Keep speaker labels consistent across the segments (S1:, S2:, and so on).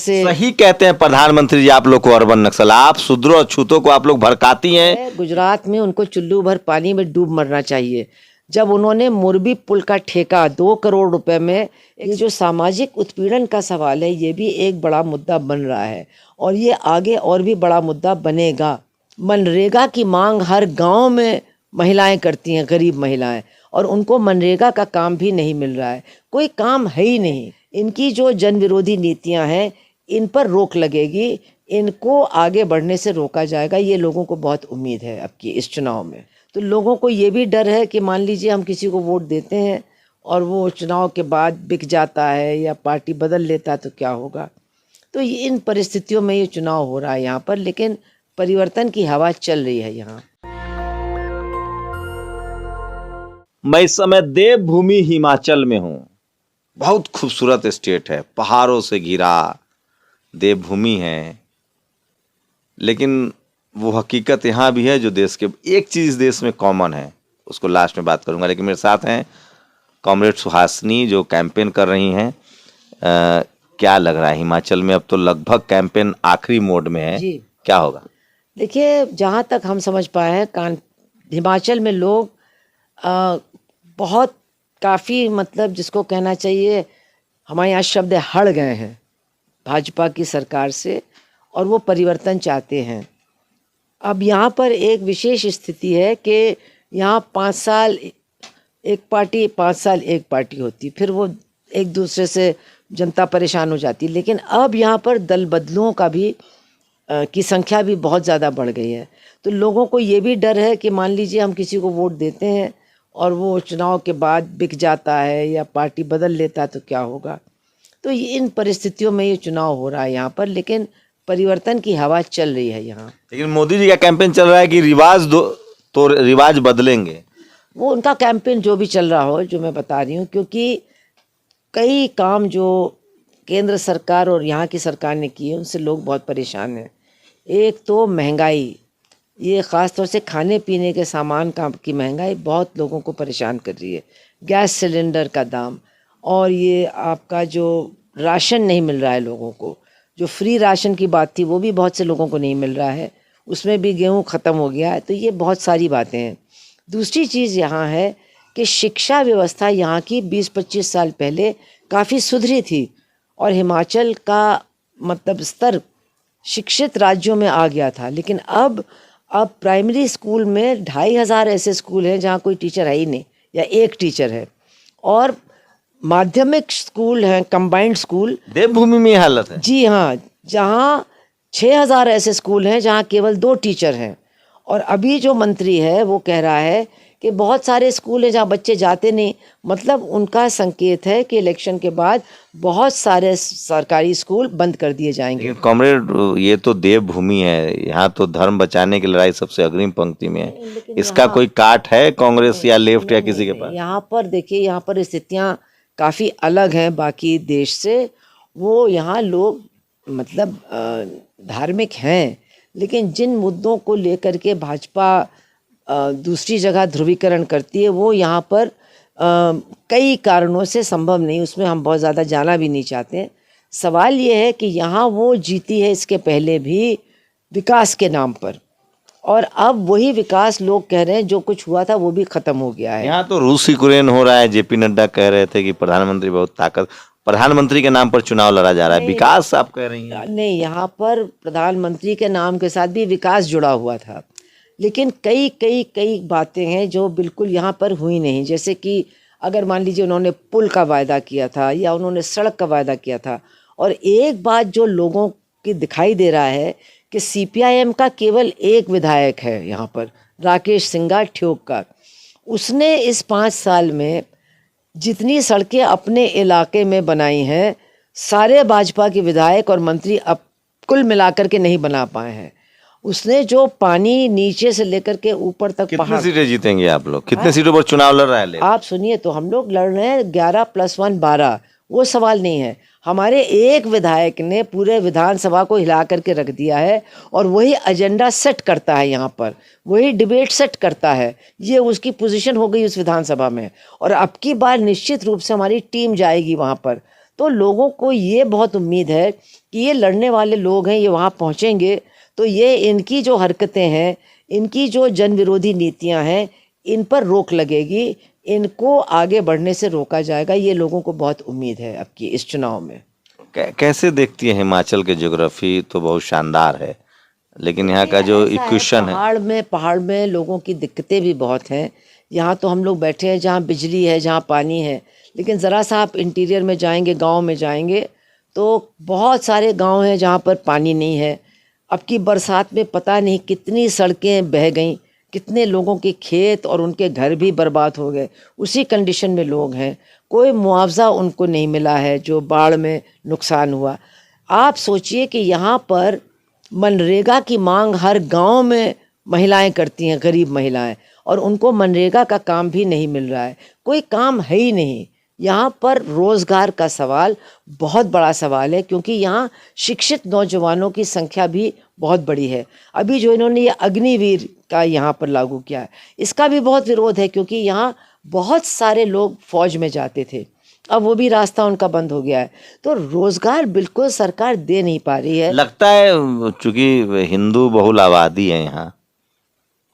S1: से
S2: सही कहते हैं प्रधानमंत्री जी आप लोग को अर्बन नक्सल, आप शुद्रों अछूतों को आप लोग भड़काती हैं।
S1: गुजरात में उनको चुल्लू भर पानी में डूब मरना चाहिए। जब उन्होंने मोरबी पुल का ठेका 2 करोड़ रुपए में, ये जो सामाजिक उत्पीड़न का सवाल है ये भी एक बड़ा मुद्दा बन रहा है और ये आगे और भी बड़ा मुद्दा बनेगा। मनरेगा की मांग हर गांव में महिलाएं करती हैं, गरीब महिलाएं, और उनको मनरेगा का काम भी नहीं मिल रहा है, कोई काम है ही नहीं। इनकी जो जन विरोधी नीतियां हैं इन पर रोक लगेगी, इनको आगे बढ़ने से रोका जाएगा, ये लोगों को बहुत उम्मीद है अब की इस चुनाव में। तो लोगों को ये भी डर है कि मान लीजिए हम किसी को वोट देते हैं और वो चुनाव के बाद बिक जाता है या पार्टी बदल लेता है तो क्या होगा। तो इन परिस्थितियों में ये चुनाव हो रहा है यहाँ पर, लेकिन परिवर्तन की हवा चल रही है यहाँ।
S2: मैं इस समय देवभूमि हिमाचल में हूँ। बहुत खूबसूरत स्टेट है, पहाड़ों से घिरा देवभूमि है, लेकिन वो हकीकत यहाँ भी है जो देश के एक चीज़ देश में कॉमन है, उसको लास्ट में बात करूँगा। लेकिन मेरे साथ हैं कॉमरेड सुहासिनी जो कैंपेन कर रही हैं। क्या लग रहा है हिमाचल में अब तो लगभग कैंपेन आखिरी मोड में है
S1: जी।
S2: क्या होगा?
S1: देखिए, जहाँ तक हम समझ पाए हैं हिमाचल में लोग बहुत काफ़ी, मतलब जिसको कहना चाहिए, हमारे यहाँ शब्द है, हड़ गए हैं भाजपा की सरकार से और वो परिवर्तन चाहते हैं। अब यहाँ पर एक विशेष स्थिति है कि यहाँ 5 साल एक पार्टी, 5 साल एक पार्टी होती, फिर वो एक दूसरे से जनता परेशान हो जाती। लेकिन अब यहाँ पर दल बदलुओं का भी की संख्या भी बहुत ज़्यादा बढ़ गई है। तो लोगों को ये भी डर है कि मान लीजिए हम किसी को वोट देते हैं और वो चुनाव के बाद बिक जाता है या पार्टी बदल लेता है तो क्या होगा। तो इन परिस्थितियों में ये चुनाव हो रहा है यहाँ पर, लेकिन परिवर्तन की हवा चल रही है यहाँ।
S2: लेकिन मोदी जी का कैंपेन चल रहा है कि रिवाज बदलेंगे।
S1: वो उनका कैंपेन जो भी चल रहा हो, जो मैं बता रही हूँ, क्योंकि कई काम जो केंद्र सरकार और यहाँ की सरकार ने किए उनसे लोग बहुत परेशान हैं। एक तो महंगाई, ये ख़ास तौर से खाने पीने के सामान की महंगाई बहुत लोगों को परेशान कर रही है। गैस सिलेंडर का दाम, और ये आपका जो राशन नहीं मिल रहा है लोगों को, जो फ्री राशन की बात थी वो भी बहुत से लोगों को नहीं मिल रहा है, उसमें भी गेहूं ख़त्म हो गया है। तो ये बहुत सारी बातें हैं। दूसरी चीज़ यहाँ है कि शिक्षा व्यवस्था यहाँ की 20-25 साल पहले काफ़ी सुधरी थी और हिमाचल का मतलब स्तर शिक्षित राज्यों में आ गया था। लेकिन अब प्राइमरी स्कूल में 2500 ऐसे स्कूल हैं जहाँ कोई टीचर है ही नहीं या एक टीचर है, और माध्यमिक स्कूल हैं, कंबाइंड स्कूल।
S2: देवभूमि में ये हालत है?
S1: जी हाँ, जहाँ 6000 ऐसे स्कूल हैं जहाँ केवल 2 टीचर हैं। और अभी जो मंत्री है वो कह रहा है कि बहुत सारे स्कूल हैं जहाँ बच्चे जाते नहीं, मतलब उनका संकेत है कि इलेक्शन के बाद बहुत सारे सरकारी स्कूल बंद कर दिए जाएंगे।
S2: लेकिन कॉमरेड, ये तो देवभूमि है, यहाँ तो धर्म बचाने की लड़ाई सबसे अग्रिम पंक्ति में है। इसका कोई काट है कांग्रेस या लेफ्ट या किसी के पास?
S1: यहाँ पर देखिए, यहाँ पर स्थितियाँ काफ़ी अलग हैं बाकी देश से। वो यहाँ लोग मतलब धार्मिक हैं, लेकिन जिन मुद्दों को लेकर के भाजपा दूसरी जगह ध्रुवीकरण करती है वो यहाँ पर कई कारणों से संभव नहीं, उसमें हम बहुत ज़्यादा जाना भी नहीं चाहते। सवाल ये है कि यहाँ वो जीती है इसके पहले भी विकास के नाम पर, और अब वही विकास लोग कह रहे हैं जो कुछ हुआ था वो भी ख़त्म हो गया है।
S2: यहाँ तो रूस यूक्रेन हो रहा है, जेपी नड्डा कह रहे थे कि प्रधानमंत्री बहुत प्रधानमंत्री के नाम पर चुनाव लड़ा जा रहा है। विकास आप कह रही हैं?
S1: नहीं, यहाँ पर प्रधानमंत्री के नाम के साथ भी विकास जुड़ा हुआ था, लेकिन कई बातें हैं जो बिल्कुल यहाँ पर हुई नहीं। जैसे कि अगर मान लीजिए उन्होंने पुल का वायदा किया था या उन्होंने सड़क का वायदा किया था, और एक बात जो लोगों की दिखाई दे रहा है कि सीपीआईएम का केवल एक विधायक है यहाँ पर, राकेश सिंघा ठियोग का। उसने इस 5 साल में जितनी सड़कें अपने इलाके में बनाई हैं सारे भाजपा के विधायक और मंत्री अब कुल मिलाकर के नहीं बना पाए हैं। उसने जो पानी नीचे से लेकर के ऊपर तक,
S2: कितनी सीटें जीतेंगे आप लोग? कितने सीटों पर चुनाव लड़ रहा है?
S1: आप सुनिए तो, हम लोग लड़ रहे हैं 11 + 1 12, वो सवाल नहीं है। हमारे एक विधायक ने पूरे विधानसभा को हिला करके रख दिया है और वही एजेंडा सेट करता है, यहाँ पर वही डिबेट सेट करता है। ये उसकी पोजीशन हो गई उस विधानसभा में, और अब की बार निश्चित रूप से हमारी टीम जाएगी वहाँ पर। तो लोगों को ये बहुत उम्मीद है कि ये लड़ने वाले लोग हैं, ये वहाँ पहुँचेंगे तो ये इनकी जो हरकतें हैं, इनकी जो जन विरोधी नीतियाँ हैं, इन पर रोक लगेगी, इनको आगे बढ़ने से रोका जाएगा। ये लोगों को बहुत उम्मीद है अब की इस चुनाव में।
S2: कैसे देखती है हिमाचल के ज्योग्राफी तो बहुत शानदार है, लेकिन यहाँ का जो
S1: ऐसा है,
S2: इक्वेशन है
S1: पहाड़ में लोगों की दिक्कतें भी बहुत हैं। यहाँ तो हम लोग बैठे हैं जहाँ बिजली है, जहाँ पानी है, लेकिन ज़रा सा आप इंटीरियर में जाएंगे, गांव में जाएंगे तो बहुत सारे गांव हैं जहाँ पर पानी नहीं है। अब की बरसात में पता नहीं कितनी सड़कें बह गईं, कितने लोगों के खेत और उनके घर भी बर्बाद हो गए। उसी कंडीशन में लोग हैं, कोई मुआवजा उनको नहीं मिला है जो बाढ़ में नुकसान हुआ। आप सोचिए कि यहाँ पर मनरेगा की मांग हर गांव में महिलाएं करती हैं, गरीब महिलाएं, और उनको मनरेगा का काम भी नहीं मिल रहा है, कोई काम है ही नहीं। यहाँ पर रोज़गार का सवाल बहुत बड़ा सवाल है, क्योंकि यहाँ शिक्षित नौजवानों की संख्या भी बहुत बड़ी है। अभी जो इन्होंने ये अग्निवीर का यहाँ पर लागू किया है, इसका भी बहुत विरोध है, क्योंकि यहाँ बहुत सारे लोग फौज में जाते थे, अब वो भी रास्ता उनका बंद हो गया है। तो रोज़गार बिल्कुल सरकार दे नहीं पा रही है।
S2: लगता है चूंकि हिंदू बहुल आबादी है यहाँ,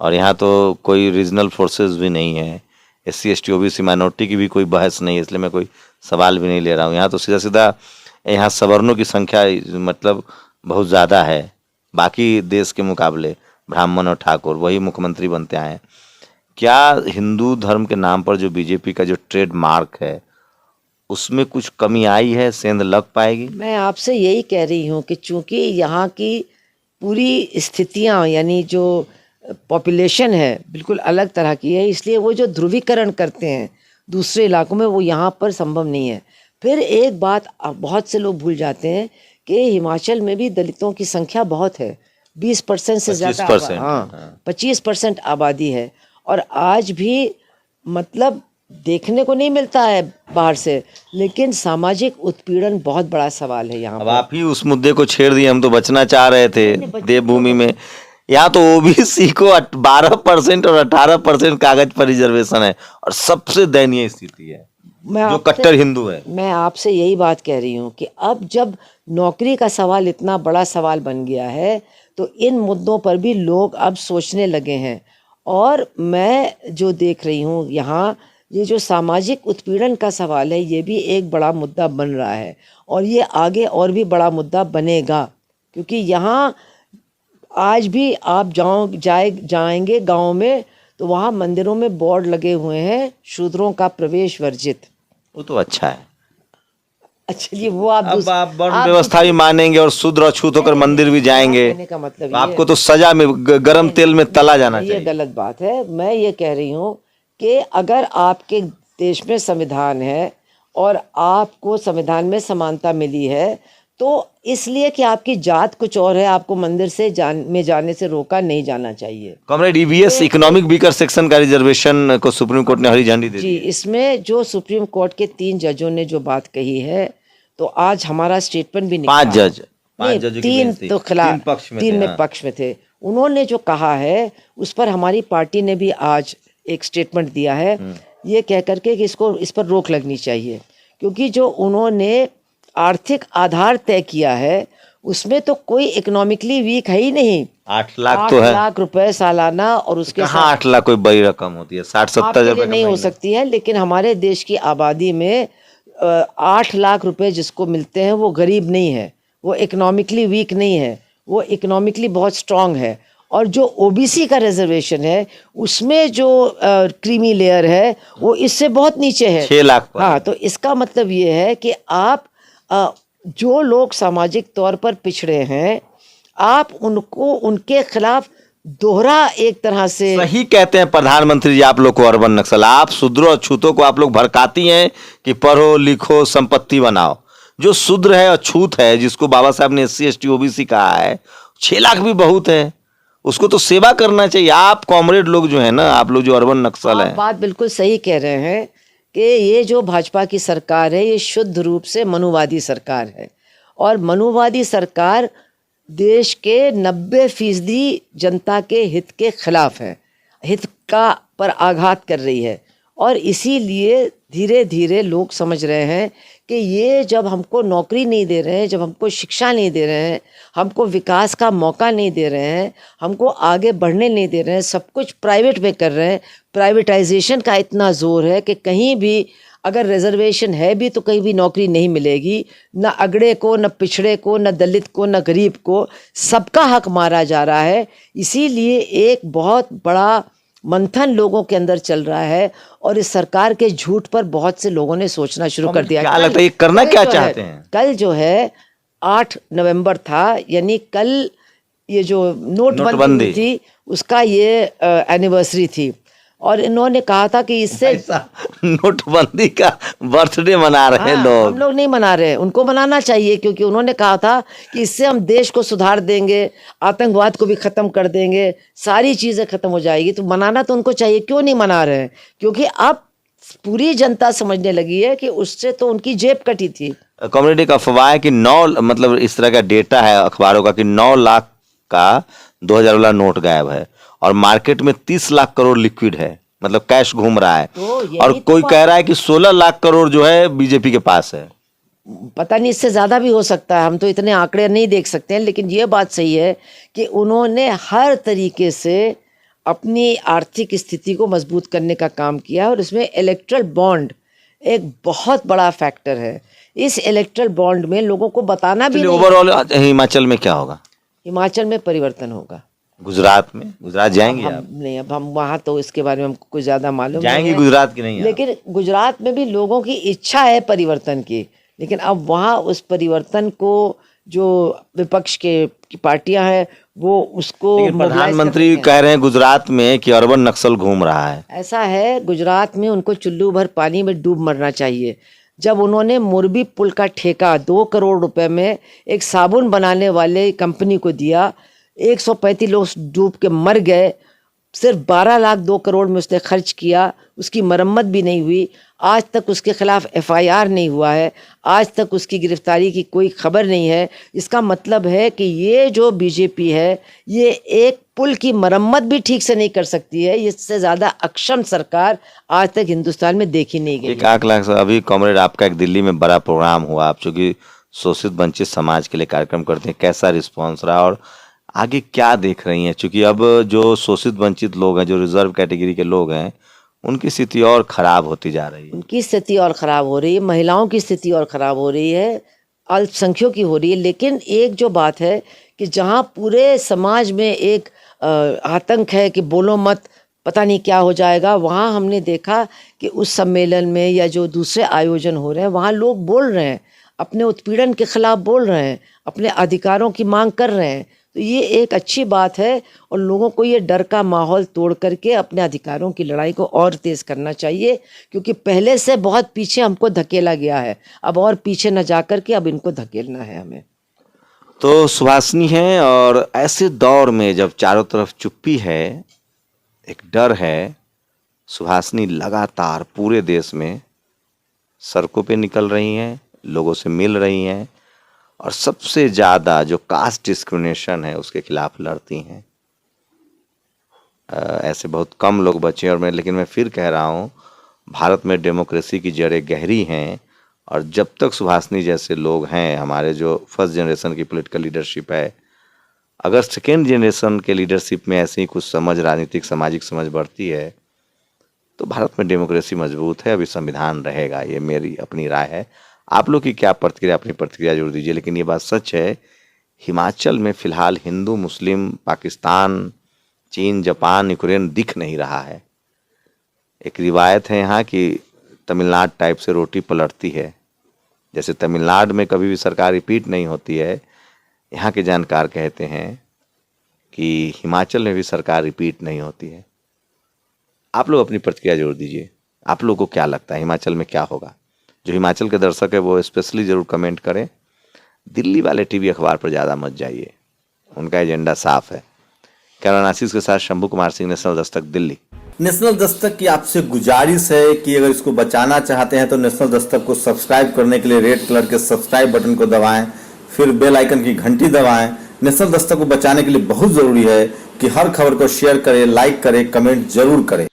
S2: और यहाँ तो कोई रीजनल फोर्सेस भी नहीं है, SC ST OBC माइनॉरिटी की भी कोई बहस नहीं है, इसलिए मैं कोई सवाल भी नहीं ले रहा हूँ। यहाँ तो सीधा सीधा यहाँ सवर्णों की संख्या मतलब बहुत ज़्यादा है, बाकी देश के मुकाबले ब्राह्मण और ठाकुर वही मुख्यमंत्री बनते आए हैं। क्या हिंदू धर्म के नाम पर जो बीजेपी का जो ट्रेडमार्क है उसमें कुछ कमी आई है, सेंध लग पाएगी?
S1: मैं आपसे यही कह रही हूँ कि चूंकि यहाँ की पूरी स्थितियाँ, यानी जो पॉपुलेशन है बिल्कुल अलग तरह की है, इसलिए वो जो ध्रुवीकरण करते हैं दूसरे इलाकों में, वो यहाँ पर संभव नहीं है। फिर एक बात बहुत से लोग भूल जाते हैं कि हिमाचल में भी दलितों की संख्या बहुत है, 20% से ज़्यादा,
S2: 25%,
S1: हाँ 25% आबादी है, और आज भी मतलब देखने को नहीं मिलता है बाहर से, लेकिन सामाजिक उत्पीड़न बहुत बड़ा सवाल है यहाँ
S2: अब
S1: पर।
S2: आप ही उस मुद्दे को छेड़ दिए, हम तो बचना चाह रहे थे देवभूमि में। यहाँ तो OBC को 12% और 18% कागज पर रिजर्वेशन है, और सबसे दयनीय स्थिति है जो कट्टर हिंदू है।
S1: मैं आपसे यही बात कह रही हूँ कि अब जब नौकरी का सवाल इतना बड़ा सवाल बन गया है, तो इन मुद्दों पर भी लोग अब सोचने लगे हैं। और मैं जो देख रही हूँ यहाँ, ये जो सामाजिक उत्पीड़न का सवाल है, ये भी एक बड़ा मुद्दा बन रहा है, और ये आगे और भी बड़ा मुद्दा बनेगा, क्योंकि यहाँ आज भी आप जाएंगे गांव में तो वहाँ मंदिरों में बोर्ड लगे हुए हैं, शूद्रों का प्रवेश वर्जित।
S2: वो तो अच्छा है।
S1: अच्छा जी, वो आप
S2: वर्ण व्यवस्था भी मानेंगे और शूद्र अछूत होकर मंदिर भी जाएंगे,
S1: कहने का मतलब
S2: तो आपको तो सजा में गरम तेल में तला जाना
S1: ये
S2: चाहिए।
S1: गलत बात है। मैं ये कह रही हूँ कि अगर आपके देश में संविधान है और आपको संविधान में समानता मिली है, तो इसलिए कि आपकी जात कुछ और है, आपको मंदिर से जाने से रोका नहीं जाना चाहिए।
S2: Comrade EVS economic weaker section का रिजर्वेशन को सुप्रीम कोर्ट ने हरी झंडी दे दी।
S1: जी, इसमें जो सुप्रीम कोर्ट के 3 जजों ने जो बात कही है, तो आज हमारा स्टेटमेंट भी निकला।
S2: 5 जज,
S1: तीन तो खिलाफ, 3 में पक्ष में थे। उन्होंने जो कहा है उस पर हमारी पार्टी ने भी आज एक स्टेटमेंट दिया है, ये कह करके कि इस पर रोक लगनी चाहिए, क्योंकि जो उन्होंने आर्थिक आधार तय किया है उसमें तो कोई इकोनॉमिकली वीक है ही नहीं।
S2: 8 लाख तो है,
S1: 8 लाख रुपए सालाना, और उसके
S2: कहाँ 8 लाख कोई बड़ी रकम होती है, 60-70 रुपए
S1: नहीं हो सकती है, लेकिन हमारे देश की आबादी में 8 लाख रुपए जिसको मिलते हैं वो गरीब नहीं है, वो इकोनॉमिकली वीक नहीं है, वो इकोनॉमिकली बहुत स्ट्रांग है। और जो OBC का रिजर्वेशन है उसमें जो क्रीमी लेयर है वो इससे बहुत नीचे है,
S2: 6 लाख पर।
S1: हाँ, तो इसका मतलब ये है कि आप जो लोग सामाजिक तौर पर पिछड़े हैं, आप उनको उनके खिलाफ दोहरा एक तरह से।
S2: सही कहते हैं प्रधानमंत्री जी आप लोग को अर्बन नक्सल, आप शूद्रों अछूतों को आप लोग भड़काती हैं कि पढ़ो लिखो संपत्ति बनाओ। जो शूद्र है अछूत है, जिसको बाबा साहब ने SC ST OBC कहा है, 6 लाख भी बहुत है, उसको तो सेवा करना चाहिए। आप कॉमरेड लोग जो है ना, आप लोग जो अर्बन नक्सल है,
S1: बात बिल्कुल सही कह रहे हैं कि ये जो भाजपा की सरकार है ये शुद्ध रूप से मनुवादी सरकार है, और मनुवादी सरकार देश के 90% जनता के हित के खिलाफ है, हित का पर आघात कर रही है। और इसीलिए धीरे धीरे लोग समझ रहे हैं कि ये जब हमको नौकरी नहीं दे रहे हैं, जब हमको शिक्षा नहीं दे रहे हैं, हमको विकास का मौका नहीं दे रहे हैं, हमको आगे बढ़ने नहीं दे रहे हैं, सब कुछ प्राइवेट में कर रहे हैं। प्राइवेटाइजेशन का इतना ज़ोर है कि कहीं भी अगर रिजर्वेशन है भी तो कहीं भी नौकरी नहीं मिलेगी, न अगड़े को, न पिछड़े को, न दलित को, न गरीब को, सबका हक मारा जा रहा है। इसीलिए एक बहुत बड़ा मंथन लोगों के अंदर चल रहा है और इस सरकार के झूठ पर बहुत से लोगों ने सोचना शुरू कर दिया।
S2: क्या लगता है ये करना क्या चाहते हैं?
S1: कल जो है 8 नवंबर था, यानी कल ये जो नोटबंदी थी उसका ये एनिवर्सरी थी और इन्होंने कहा था कि इससे
S2: नोटबंदी का बर्थडे मना रहे हैं लोग।
S1: हम लोग नहीं मना रहे हैं, उनको मनाना चाहिए क्योंकि उन्होंने कहा था कि इससे हम देश को सुधार देंगे, आतंकवाद को भी ख़त्म कर देंगे, सारी चीज़ें ख़त्म हो जाएगी। तो मनाना तो उनको चाहिए। क्यों नहीं मना रहे हैं? क्योंकि अब पूरी जनता समझने लगी है कि उससे तो उनकी जेब कटी थी।
S2: कम्युनिटी का अफवाह है कि 9 मतलब इस तरह का डेटा है अखबारों का कि 9 लाख का 2000 वाला नोट गायब है और मार्केट में 30 लाख करोड़ लिक्विड है, मतलब कैश घूम रहा है। और कोई कह रहा है कि 16 लाख करोड़ जो है बीजेपी के पास है।
S1: पता नहीं, इससे ज़्यादा भी हो सकता है, हम तो इतने आंकड़े नहीं देख सकते हैं। लेकिन ये बात सही है कि उन्होंने हर तरीके से अपनी आर्थिक स्थिति को मजबूत करने का काम किया और इसमें इलेक्ट्रल बॉन्ड एक बहुत बड़ा फैक्टर है। इस इलेक्ट्रल बॉन्ड में लोगों को बताना भी नहीं।
S2: ओवरऑल हिमाचल में क्या होगा?
S1: हिमाचल में परिवर्तन होगा।
S2: गुजरात में? गुजरात जाएंगे आप?
S1: नहीं, अब हम वहाँ तो इसके बारे में हमको कुछ ज़्यादा मालूम नहीं
S2: जाएंगे
S1: है।
S2: गुजरात की नहीं?
S1: लेकिन गुजरात में भी लोगों की इच्छा है परिवर्तन की, लेकिन अब वहाँ उस परिवर्तन को जो विपक्ष की पार्टियां हैं वो उसको
S2: प्रधानमंत्री कह रहे हैं गुजरात में कि अर्बन नक्सल घूम रहा है।
S1: ऐसा है, गुजरात में उनको चुल्लू भर पानी में डूब मरना चाहिए। जब उन्होंने मोरबी पुल का ठेका 2 करोड़ रुपए में एक साबुन बनाने वाले कंपनी को दिया, 135 लोग डूब के मर गए, सिर्फ 12 लाख 2 करोड़ में उसने खर्च किया, उसकी मरम्मत भी नहीं हुई। आज तक उसके खिलाफ FIR नहीं हुआ है, आज तक उसकी गिरफ्तारी की कोई खबर नहीं है। इसका मतलब है कि ये जो बीजेपी है ये एक पुल की मरम्मत भी ठीक से नहीं कर सकती है। इससे ज़्यादा अक्षम सरकार आज तक हिंदुस्तान में देखी नहीं गई।
S2: 1 लाख से अभी कॉमरेड आपका एक दिल्ली में बड़ा प्रोग्राम हुआ, आप चूँकि शोषित वंचित समाज के लिए कार्यक्रम करते हैं, कैसा रिस्पॉन्स रहा और आगे क्या देख रही हैं? चूँकि अब जो शोषित वंचित लोग हैं, जो रिजर्व कैटेगरी के लोग हैं, उनकी स्थिति और ख़राब होती जा रही है।
S1: उनकी स्थिति और ख़राब हो रही है, महिलाओं की स्थिति और ख़राब हो रही है, अल्पसंख्यकों की हो रही है। लेकिन एक जो बात है कि जहाँ पूरे समाज में एक आतंक है कि बोलो मत, पता नहीं क्या हो जाएगा, वहाँ हमने देखा कि उस सम्मेलन में या जो दूसरे आयोजन हो रहे हैं वहाँ लोग बोल रहे हैं, अपने उत्पीड़न के खिलाफ बोल रहे हैं, अपने अधिकारों की मांग कर रहे हैं। तो ये एक अच्छी बात है और लोगों को ये डर का माहौल तोड़ करके अपने अधिकारों की लड़ाई को और तेज़ करना चाहिए, क्योंकि पहले से बहुत पीछे हमको धकेला गया है। अब और पीछे न जा कर के अब इनको धकेलना है हमें।
S2: तो सुहासिनी है, और ऐसे दौर में जब चारों तरफ चुप्पी है, एक डर है, सुहासिनी लगातार पूरे देश में सड़कों पे निकल रही हैं, लोगों से मिल रही हैं और सबसे ज़्यादा जो कास्ट डिस्क्रिमिनेशन है उसके खिलाफ लड़ती हैं। ऐसे बहुत कम लोग बचे और लेकिन मैं फिर कह रहा हूँ, भारत में डेमोक्रेसी की जड़ें गहरी हैं और जब तक सुहासिनी जैसे लोग हैं, हमारे जो फर्स्ट जनरेशन की पॉलिटिकल लीडरशिप है, अगर सेकेंड जनरेशन के लीडरशिप में ऐसी ही कुछ समझ, राजनीतिक सामाजिक समझ बढ़ती है तो भारत में डेमोक्रेसी मजबूत है, अभी संविधान रहेगा। ये मेरी अपनी राय है। आप लोग की क्या प्रतिक्रिया, अपनी प्रतिक्रिया जरूर दीजिए। लेकिन ये बात सच है, हिमाचल में फ़िलहाल हिंदू मुस्लिम, पाकिस्तान, चीन, जापान, यूक्रेन दिख नहीं रहा है। एक रिवायत है यहाँ कि तमिलनाडु टाइप से रोटी पलटती है। जैसे तमिलनाडु में कभी भी सरकार रिपीट नहीं होती है, यहाँ के जानकार कहते हैं कि हिमाचल में भी सरकार रिपीट नहीं होती है। आप लोग अपनी प्रतिक्रिया जरूर दीजिए। आप लोगों को क्या लगता है हिमाचल में क्या होगा? जो हिमाचल के दर्शक है वो स्पेशली ज़रूर कमेंट करें। दिल्ली वाले टीवी अखबार पर ज़्यादा मत जाइए, उनका एजेंडा साफ है। कैमरामैन आशीष के साथ शंभू कुमार सिंह, नेशनल दस्तक, दिल्ली।
S3: नेशनल दस्तक की आपसे गुजारिश है कि अगर इसको बचाना चाहते हैं तो नेशनल दस्तक को सब्सक्राइब करने के लिए रेड कलर के सब्सक्राइब बटन को दबाएं, फिर बेल आइकन की घंटी दबाएं। नेशनल दस्तक को बचाने के लिए बहुत ज़रूरी है कि हर खबर को शेयर करें, लाइक करें, कमेंट जरूर करें।